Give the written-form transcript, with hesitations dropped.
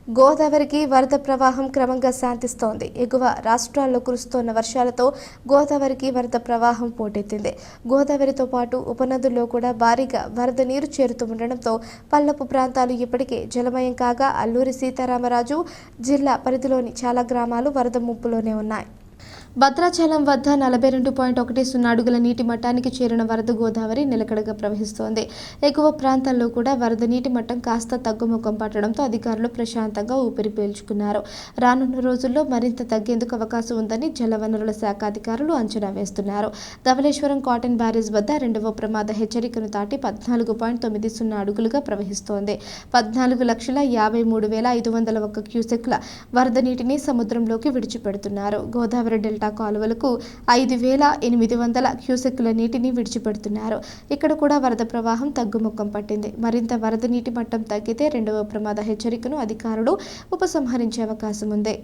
గోదావరికి వరద ప్రవాహం క్రమంగా శాంతిస్తోంది. ఎగువ రాష్ట్రాల్లో కురుస్తోన్న వర్షాలతో గోదావరికి వరద ప్రవాహం పోటెత్తింది. గోదావరితో పాటు ఉపనదుల్లో కూడా భారీగా వరద నీరు చేరుతుండటంతో పల్లపు ప్రాంతాలు ఇప్పటికే జలమయం కాగా అల్లూరి సీతారామరాజు జిల్లా పరిధిలోని చాలా గ్రామాలు వరద ముప్పులోనే ఉన్నాయి. భద్రాచలం వద్ద 42.10 అడుగుల నీటి మట్టానికి చేరిన వరద గోదావరి నిలకడగా ప్రవహిస్తోంది. ఎగువ ప్రాంతాల్లో కూడా వరద నీటి మట్టం కాస్త తగ్గుముఖం పట్టడంతో అధికారులు ప్రశాంతంగా ఊపిరి పీల్చుకున్నారు. రానున్న రోజుల్లో మరింత తగ్గేందుకు అవకాశం ఉందని జలవనరుల శాఖ అధికారులు అంచనా వేస్తున్నారు. ధవళేశ్వరం కాటన్ బ్యారేజ్ వద్ద రెండవ ప్రమాద హెచ్చరికను దాటి 14.90 అడుగులుగా ప్రవహిస్తోంది. 14,53,501 క్యూసెక్ల వరద నీటిని సముద్రంలోకి విడిచిపెడుతున్నారు. గోదావరి డెల్టా కాలువలకు 5,800 క్యూసెక్కుల నీటిని విడిచిపెడుతున్నారు. ఇక్కడ కూడా వరద ప్రవాహం తగ్గుముఖం పట్టింది. మరింత వరద నీటి మట్టం తగ్గితే రెండవ ప్రమాద హెచ్చరికను అధికారులు ఉపసంహరించే అవకాశం ఉంది.